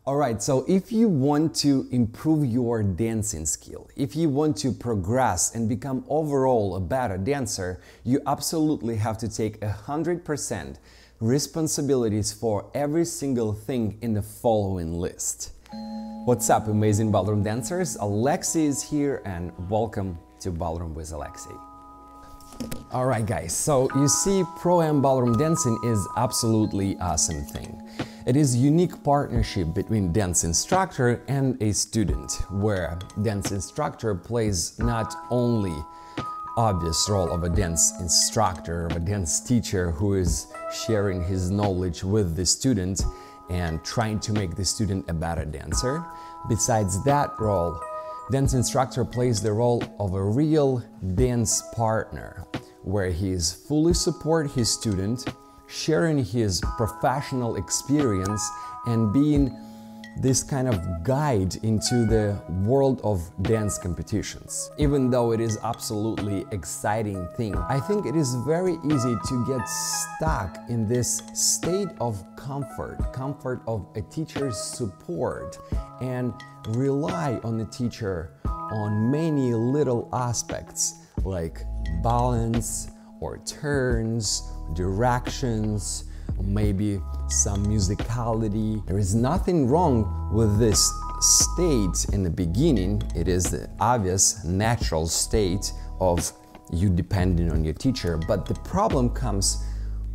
Alright, so if you want to improve your dancing skill, if you want to progress and become overall a better dancer, you absolutely have to take 100% responsibilities for every single thing in the following list. What's up, amazing ballroom dancers? Alexey is here and welcome to Ballroom with Alexey. Alright guys, so you see, Pro-Am ballroom dancing is absolutely awesome thing. It is a unique partnership between dance instructor and a student, where dance instructor plays not only obvious role of a dance instructor, of a dance teacher who is sharing his knowledge with the student and trying to make the student a better dancer. Besides that role, dance instructor plays the role of a real dance partner, where he is fully support his student, sharing his professional experience and being this kind of guide into the world of dance competitions. Even though it is absolutely exciting thing, I think it is very easy to get stuck in this state of comfort of a teacher's support, and rely on the teacher on many little aspects like balance or turns, directions, maybe some musicality. There is nothing wrong with this state in the beginning. It is the obvious, natural state of you depending on your teacher. But the problem comes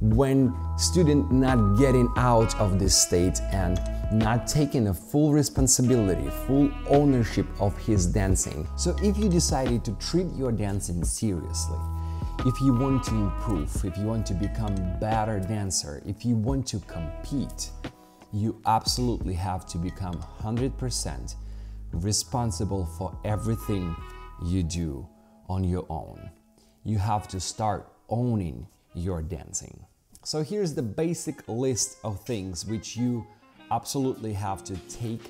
when student not getting out of this state and not taking a full responsibility, full ownership of his dancing. So if you decided to treat your dancing seriously, if you want to improve, if you want to become a better dancer, if you want to compete, you absolutely have to become 100% responsible for everything you do on your own. You have to start owning your dancing. So here's the basic list of things which you absolutely have to take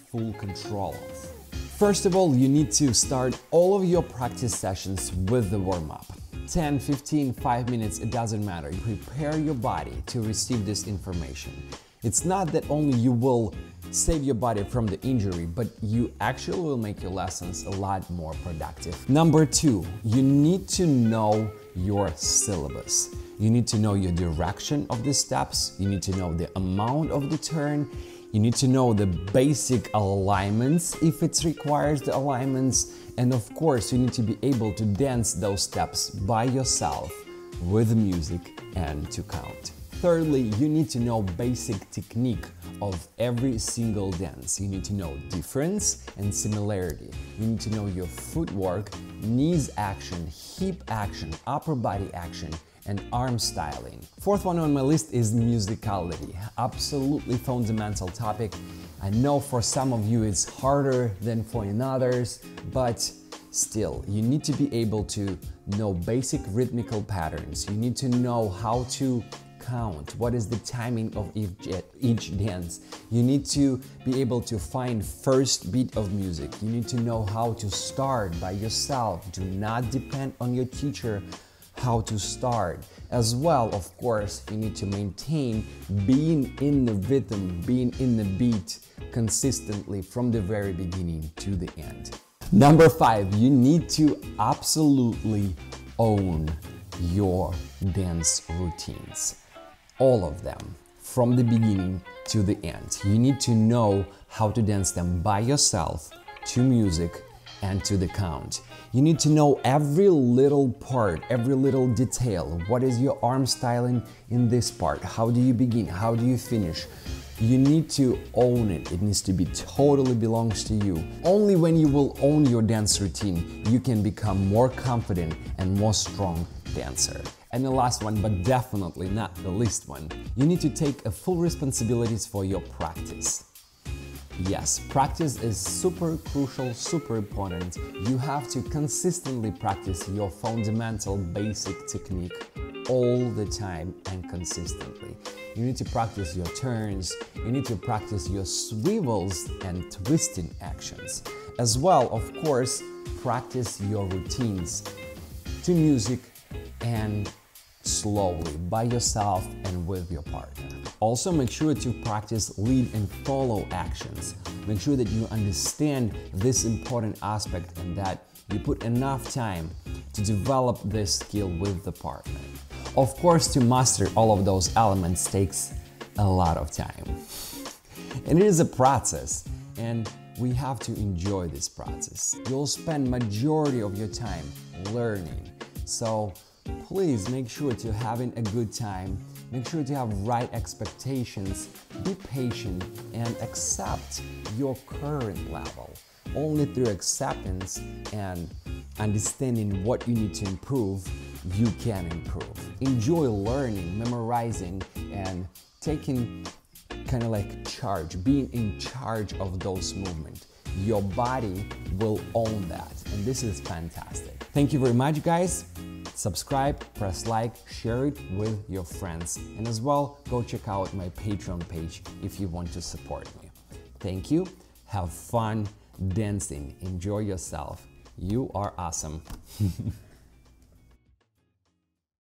full control of. First of all, you need to start all of your practice sessions with the warm-up. 10, 15, 5 minutes, it doesn't matter. You prepare your body to receive this information. It's not that only you will save your body from the injury, but you actually will make your lessons a lot more productive. Number 2, you need to know your syllabus. You need to know your direction of the steps. You need to know the amount of the turn. You need to know the basic alignments if it requires the alignments. And of course, you need to be able to dance those steps by yourself with music and to count. Thirdly, you need to know basic technique of every single dance. You need to know difference and similarity. You need to know your footwork, knees action, hip action, upper body action, and arm styling. Fourth one on my list is musicality. Absolutely fundamental topic. I know for some of you it's harder than for others, but still, you need to be able to know basic rhythmical patterns. You need to know how to count, what is the timing of each dance. You need to be able to find first beat of music. You need to know how to start by yourself. Do not depend on your teacher how to start. As well, of course, you need to maintain being in the rhythm, being in the beat consistently from the very beginning to the end. Number 5, you need to absolutely own your dance routines. All of them, from the beginning to the end. You need to know how to dance them by yourself, to music, and to the count. You need to know every little part, every little detail. What is your arm styling in this part? How do you begin? How do you finish? You need to own it. It needs to be totally belongs to you. Only when you will own your dance routine, you can become more confident and more strong dancer. And the last one, but definitely not the least one, you need to take a full responsibilities for your practice. Yes, practice is super crucial, super important. You have to consistently practice your fundamental basic technique all the time and consistently. You need to practice your turns, you need to practice your swivels and twisting actions. As well, of course, practice your routines to music and slowly by yourself and with your partner. Also, make sure to practice lead and follow actions. Make sure that you understand this important aspect and that you put enough time to develop this skill with the partner. Of course, to master all of those elements takes a lot of time. And it is a process, and we have to enjoy this process. You'll spend majority of your time learning. So please make sure to having a good time. Make sure to have right expectations, be patient, and accept your current level. Only through acceptance and understanding what you need to improve, you can improve. Enjoy learning, memorizing, and taking kind of like charge, being in charge of those movements. Your body will own that, and this is fantastic. Thank you very much, guys. Subscribe, press like, share it with your friends, and as well, go check out my Patreon page if you want to support me. Thank you, have fun dancing, enjoy yourself. You are awesome.